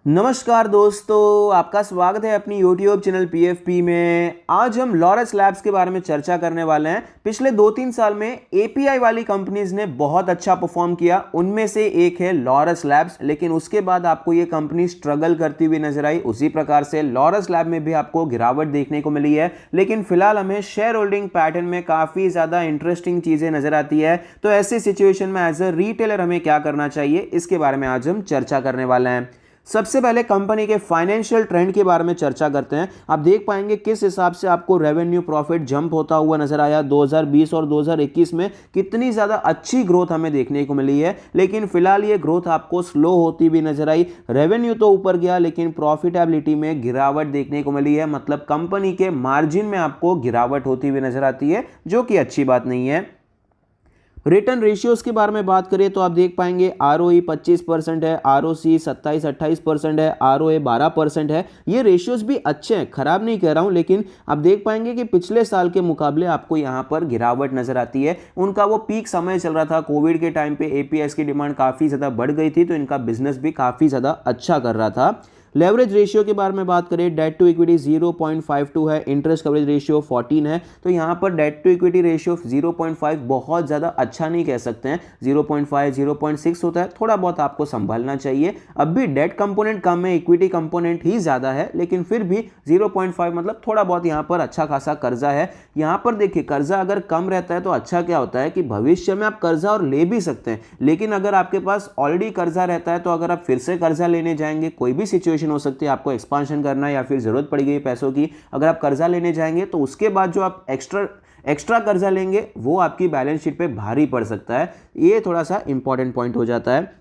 नमस्कार दोस्तों, आपका स्वागत है अपनी YouTube चैनल PFP में। आज हम लॉरस लैब्स के बारे में चर्चा करने वाले हैं। पिछले 2-3 साल में API वाली कंपनीज ने बहुत अच्छा परफॉर्म किया, उनमें से एक है लॉरस लैब्स। लेकिन उसके बाद आपको ये कंपनी स्ट्रगल करती हुई नजर आई। उसी प्रकार से लॉरस लैब में भी आपको गिरावट देखने को मिली है। लेकिन फिलहाल हमें शेयर होल्डिंग पैटर्न में काफ़ी ज़्यादा इंटरेस्टिंग चीज़ें नजर आती है। तो ऐसी सिचुएशन में एज अ रिटेलर हमें क्या करना चाहिए, इसके बारे में आज हम चर्चा करने वाले हैं। सबसे पहले कंपनी के फाइनेंशियल ट्रेंड के बारे में चर्चा करते हैं। आप देख पाएंगे किस हिसाब से आपको रेवेन्यू प्रॉफिट जंप होता हुआ नजर आया। 2020 और 2021 में कितनी ज़्यादा अच्छी ग्रोथ हमें देखने को मिली है, लेकिन फिलहाल ये ग्रोथ आपको स्लो होती भी नजर आई। रेवेन्यू तो ऊपर गया, लेकिन प्रॉफिटेबिलिटी में गिरावट देखने को मिली है। मतलब कंपनी के मार्जिन में आपको गिरावट होती हुई नजर आती है, जो कि अच्छी बात नहीं है। रिटर्न रेशियोज के बारे में बात करें तो आप देख पाएंगे ROE 25% है, ROC 27-28% है, ROA 12% है। ये रेशियोज भी अच्छे हैं, खराब नहीं कह रहा हूं, लेकिन आप देख पाएंगे कि पिछले साल के मुकाबले आपको यहां पर गिरावट नजर आती है। उनका वो पीक समय चल रहा था, कोविड के टाइम पे APIs की डिमांड काफ़ी ज़्यादा बढ़ गई थी, तो इनका बिजनेस भी काफ़ी ज़्यादा अच्छा कर रहा था। लेवरेज रेशियो के बारे में बात करें, डेट टू इक्विटी 0.52 है, इंटरेस्ट कवरेज रेशियो 14 है। तो यहाँ पर डेट टू इक्विटी रेशियो 0.5 बहुत ज़्यादा अच्छा नहीं कह सकते हैं। 0.5 0.6 होता है, थोड़ा बहुत आपको संभालना चाहिए। अब भी डेट कंपोनेंट कम है, इक्विटी कंपोनेंट ही ज़्यादा है, लेकिन फिर भी 0.5 मतलब थोड़ा बहुत यहाँ पर अच्छा खासा कर्जा है। यहाँ पर देखिए, कर्जा अगर कम रहता है तो अच्छा क्या होता है कि भविष्य में आप कर्जा और ले भी सकते हैं। लेकिन अगर आपके पास ऑलरेडी कर्जा रहता है तो अगर आप फिर से कर्जा लेने जाएंगे, कोई भी सिचुएशन हो सकती है, आपको एक्सपांशन करना है या फिर जरूरत पड़ गई पैसों की, अगर आप कर्जा लेने जाएंगे तो उसके बाद जो आप एक्स्ट्रा कर्जा लेंगे वो आपकी बैलेंस शीट पे भारी पड़ सकता है। ये थोड़ा सा इंपॉर्टेंट पॉइंट हो जाता है।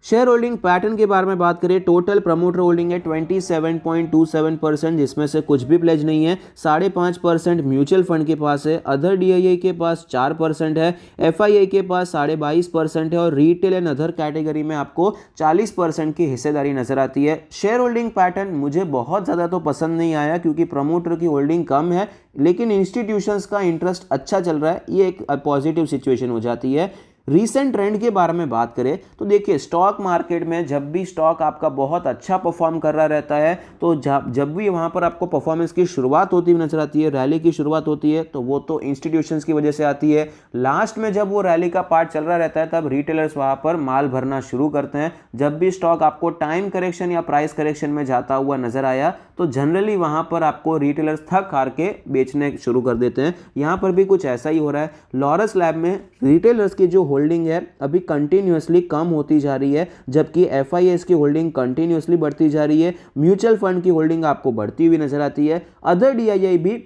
शेयर होल्डिंग पैटर्न के बारे में बात करें, टोटल प्रमोटर होल्डिंग है 27.27%, जिसमें से कुछ भी प्लेज नहीं है। 5.5% म्यूचुअल फंड के पास है, अदर DII के पास 4% है, FII के पास 22.5% है और रिटेल एंड अदर कैटेगरी में आपको 40% की हिस्सेदारी नजर आती है। शेयर होल्डिंग पैटर्न मुझे बहुत ज़्यादा तो पसंद नहीं आया, क्योंकि प्रमोटर की होल्डिंग कम है लेकिन इंस्टीट्यूशंस का इंटरेस्ट अच्छा चल रहा है। ये एक पॉजिटिव सिचुएशन हो जाती है। रीसेंट ट्रेंड के बारे में बात करें तो देखिए, स्टॉक मार्केट में जब भी स्टॉक आपका बहुत अच्छा परफॉर्म कर रहा रहता है, तो जब भी वहाँ पर आपको परफॉर्मेंस की शुरुआत होती हुई नजर आती है, रैली की शुरुआत होती है, तो वो तो इंस्टीट्यूशंस की वजह से आती है। लास्ट में जब वो रैली का पार्ट चल रहा रहता है, तब रिटेलर्स वहाँ पर माल भरना शुरू करते हैं। जब भी स्टॉक आपको टाइम करेक्शन या प्राइस करेक्शन में जाता हुआ नजर आया, तो जनरली वहाँ पर आपको रिटेलर्स थक हार के बेचने शुरू कर देते हैं। यहाँ पर भी कुछ ऐसा ही हो रहा है। लॉरस लैब में रिटेलर्स की जो होल्डिंग है अभी कंटिन्यूअसली कम होती जा रही है, जबकि FIS की होल्डिंग कंटिन्यूअसली बढ़ती जा रही है। म्यूचुअल फंड की होल्डिंग आपको बढ़ती हुई नजर आती है। अदर DII भी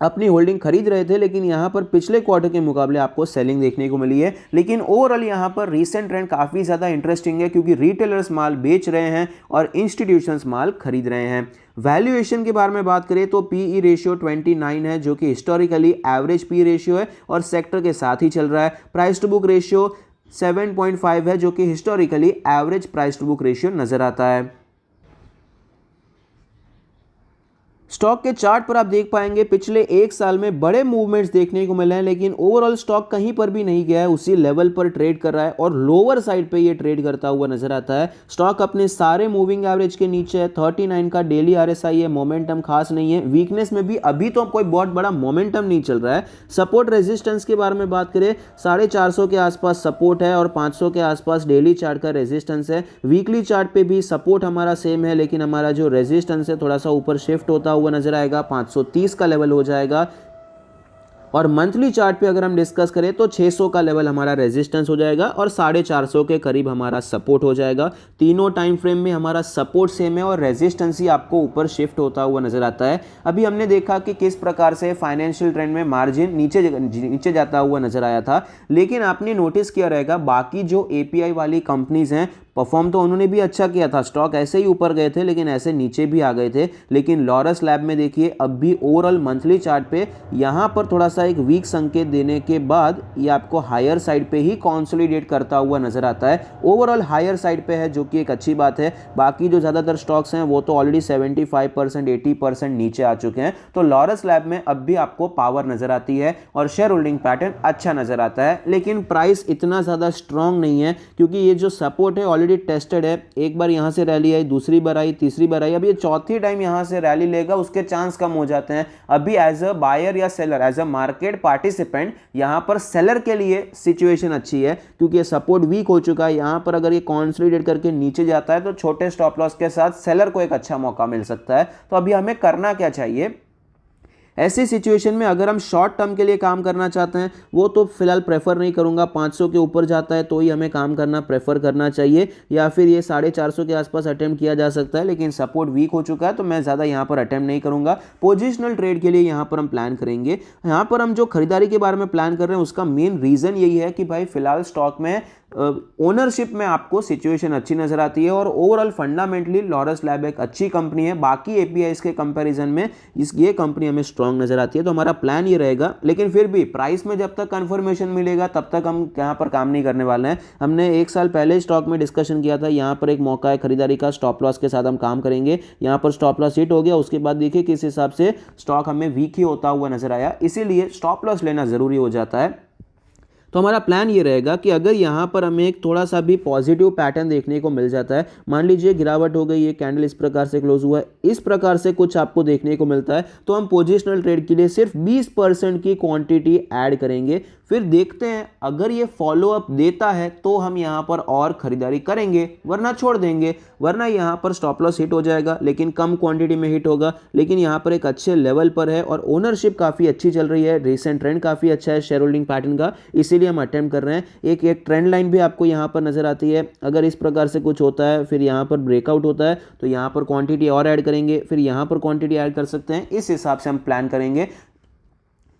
अपनी होल्डिंग खरीद रहे थे, लेकिन यहां पर पिछले क्वार्टर के मुकाबले आपको सेलिंग देखने को मिली है। लेकिन ओवरऑल यहां पर रीसेंट ट्रेंड काफ़ी ज़्यादा इंटरेस्टिंग है, क्योंकि रिटेलर्स माल बेच रहे हैं और इंस्टीट्यूशंस माल खरीद रहे हैं। वैल्यूएशन के बारे में बात करें तो PE रेशियो 29 है, जो कि हिस्टोरिकली एवरेज PE रेशियो है और सेक्टर के साथ ही चल रहा है। प्राइस टू बुक रेशियो 7.5 है, जो कि historically average price to book ratio नजर आता है। स्टॉक के चार्ट पर आप देख पाएंगे पिछले एक साल में बड़े मूवमेंट्स देखने को मिले हैं, लेकिन ओवरऑल स्टॉक कहीं पर भी नहीं गया है, उसी लेवल पर ट्रेड कर रहा है और लोअर साइड पे ये ट्रेड करता हुआ नजर आता है। स्टॉक अपने सारे मूविंग एवरेज के नीचे है। 39 का डेली RSI है, मोमेंटम खास नहीं है। वीकनेस में भी अभी तो कोई बहुत बड़ा मोमेंटम नहीं चल रहा है। सपोर्ट रेजिस्टेंस के बारे में बात करें, 450 के आसपास सपोर्ट है और 500 के आसपास डेली चार्ट का रेजिस्टेंस है। वीकली चार्ट पे भी सपोर्ट हमारा सेम है, लेकिन हमारा जो रेजिस्टेंस है थोड़ा सा ऊपर शिफ्ट होता हुआ नजर आएगा, 530 का लेवल हो जाएगा। और मंथली चार्ट पे अगर हम डिस्कस करें तो 600 का लेवल हमारा रेजिस्टेंस हो जाएगा और 450 के करीब हमारा सपोर्ट हो जाएगा। तीनों टाइम फ्रेम में हमारा सपोर्ट सेम है और रेजिस्टेंस ही आपको ऊपर शिफ्ट होता हुआ नजर आता है। अभी हमने देखा कि किस प्रकार से फाइनेंशियल ट्रेंड में मार्जिन नीचे जाता हुआ नजर आया था, लेकिन आपने नोटिस किया रहेगा बाकी जो API वाली कंपनीज हैं, परफॉर्म तो उन्होंने भी अच्छा किया था। स्टॉक ऐसे ही ऊपर गए थे, लेकिन ऐसे नीचे भी आ गए थे। लेकिन लॉरस लैब में देखिए, अब भी ओवरऑल मंथली चार्ट पे यहाँ पर थोड़ा सा एक वीक संकेत देने के बाद ये आपको हायर साइड पे ही कंसोलिडेट करता हुआ नजर आता है। ओवरऑल हायर साइड पे है, जो कि एक अच्छी बात है। बाकी जो ज़्यादातर स्टॉक्स हैं वो तो ऑलरेडी 75% 80% नीचे आ चुके हैं। तो लॉरस लैब में अब भी आपको पावर नजर आती है और शेयर होल्डिंग पैटर्न अच्छा नजर आता है, लेकिन प्राइस इतना ज़्यादा स्ट्रॉन्ग नहीं है, क्योंकि ये जो सपोर्ट है ऑलरेडी टेस्टेड है, एक बार यहाँ से रैली आई, दूसरी बार आई, तीसरी बार आई, अब ये चौथी टाइम यहाँ से रैली लेगा, उसके चांस कम हो जाते हैं। अभी एज अ बायर या seller, as a market participant यहाँ पर सेलर के लिए सिचुएशन अच्छी है, क्योंकि ये सपोर्ट वीक हो चुका है। यहाँ पर अगर ये कंसोलिडेट करके नीचे जाता है तो छोटे स्टॉप लॉस के साथ सेलर को एक अच्छा मौका मिल सकता है। तो अभी हमें करना क्या चाहिए ऐसी सिचुएशन में? अगर हम शॉर्ट टर्म के लिए काम करना चाहते हैं, वो तो फिलहाल प्रेफर नहीं करूंगा। 500 के ऊपर जाता है तो ही हमें काम करना प्रेफर करना चाहिए, या फिर ये 450 के आसपास अटेम्प्ट किया जा सकता है, लेकिन सपोर्ट वीक हो चुका है तो मैं ज़्यादा यहाँ पर अटेम्प्ट नहीं करूंगा। पोजिशनल ट्रेड के लिए यहाँ पर हम प्लान करेंगे। यहाँ पर हम जो खरीदारी के बारे में प्लान कर रहे हैं उसका मेन रीज़न यही है कि भाई फिलहाल स्टॉक में ओनरशिप में आपको सिचुएशन अच्छी नजर आती है और ओवरऑल फंडामेंटली लॉरस लैब एक अच्छी कंपनी है। बाकी एपीआईज के कंपैरिजन में ये कंपनी हमें स्ट्रांग नजर आती है। तो हमारा प्लान ये रहेगा, लेकिन फिर भी प्राइस में जब तक कंफर्मेशन मिलेगा तब तक हम यहाँ पर काम नहीं करने वाले हैं। हमने 1 साल पहले स्टॉक में डिस्कशन किया था, यहाँ पर एक मौका है खरीदारी का, स्टॉप लॉस के साथ हम काम करेंगे। यहाँ पर स्टॉप लॉस हिट हो गया, उसके बाद देखिए किस हिसाब से स्टॉक हमें वीक ही होता हुआ नजर आया, इसीलिए स्टॉप लॉस लेना जरूरी हो जाता है। तो हमारा प्लान ये रहेगा कि अगर यहाँ पर हमें एक थोड़ा सा भी पॉजिटिव पैटर्न देखने को मिल जाता है, मान लीजिए गिरावट हो गई, ये कैंडल इस प्रकार से क्लोज हुआ है, इस प्रकार से कुछ आपको देखने को मिलता है, तो हम पोजिशनल ट्रेड के लिए सिर्फ 20% की क्वांटिटी ऐड करेंगे। फिर देखते हैं, अगर ये फॉलो अप देता है तो हम यहाँ पर और खरीदारी करेंगे, वरना छोड़ देंगे। वरना यहाँ पर स्टॉप लॉस हिट हो जाएगा, लेकिन कम क्वांटिटी में हिट होगा, लेकिन यहाँ पर एक अच्छे लेवल पर है और ओनरशिप काफ़ी अच्छी चल रही है, रिसेंट ट्रेंड काफ़ी अच्छा है शेयर होल्डिंग पैटर्न का, इसीलिए हम अटेम्प्ट कर रहे हैं। एक ट्रेंड लाइन भी आपको यहाँ पर नजर आती है। अगर इस प्रकार से कुछ होता है, फिर यहाँ पर ब्रेकआउट होता है, तो यहाँ पर क्वांटिटी और ऐड करेंगे, फिर यहाँ पर क्वांटिटी ऐड कर सकते हैं। इस हिसाब से हम प्लान करेंगे।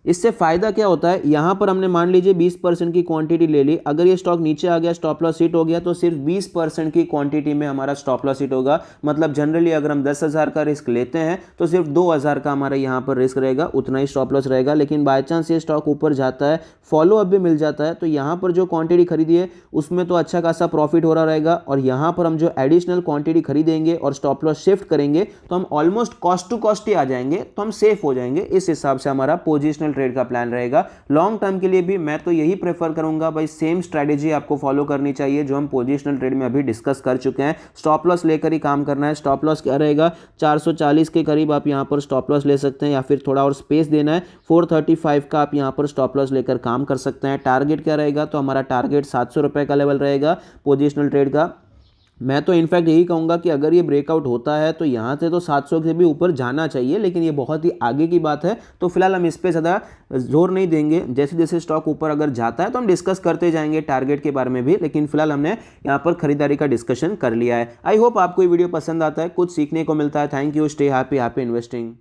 इससे फायदा क्या होता है, यहां पर हमने मान लीजिए 20% की क्वांटिटी ले ली, अगर ये स्टॉक नीचे आ गया, स्टॉप लॉस हिट हो गया, तो सिर्फ 20% की क्वांटिटी में हमारा स्टॉप लॉस हिट होगा। मतलब जनरली अगर हम 10,000 का रिस्क लेते हैं तो सिर्फ 2,000 का हमारा यहां पर रिस्क रहेगा, उतना ही स्टॉप लॉस रहेगा। लेकिन बाय चांस ये स्टॉक ऊपर जाता है, फॉलो अप भी मिल जाता है, तो यहाँ पर जो क्वांटिटी खरीदी है उसमें तो अच्छा खासा प्रॉफिट हो रहा रहेगा, और यहाँ पर हम जो एडिशनल क्वांटिटी खरीदेंगे और स्टॉप लॉस शिफ्ट करेंगे तो हम ऑलमोस्ट कॉस्ट टू कॉस्ट ही आ जाएंगे, तो हम सेफ हो जाएंगे। इस हिसाब से हमारा पोजिशनल ट्रेड का प्लान रहेगा। लॉन्ग टर्म के लिए भी मैं तो यही प्रेफर करूंगा भाई, सेम स्ट्रेटेजी आपको फॉलो करनी चाहिए जो हम पोजिशनल ट्रेड में अभी डिस्कस कर चुके हैं। स्टॉप लॉस लेकर ही काम करना है। स्टॉप लॉस क्या रहेगा, 440 के करीब आप यहां पर स्टॉप लॉस ले सकते हैं, या फिर थोड़ा और स्पेस देना है 435 का आप यहां पर स्टॉप लॉस लेकर काम कर सकते हैं। टारगेट क्या रहेगा, तो हमारा टारगेट 700 रुपए का लेवल रहेगा पोजिशनल ट्रेड का। मैं तो इनफैक्ट यही कहूँगा कि अगर ये ब्रेकआउट होता है तो यहाँ से तो 700 से भी ऊपर जाना चाहिए, लेकिन ये बहुत ही आगे की बात है, तो फिलहाल हम इस पर ज़्यादा जोर नहीं देंगे। जैसे जैसे स्टॉक ऊपर अगर जाता है तो हम डिस्कस करते जाएंगे टारगेट के बारे में भी, लेकिन फिलहाल हमने यहाँ पर खरीदारी का डिस्कशन कर लिया है। आई होप आपको ये वीडियो पसंद आता है, कुछ सीखने को मिलता है। Thank you, stay happy, happy investing.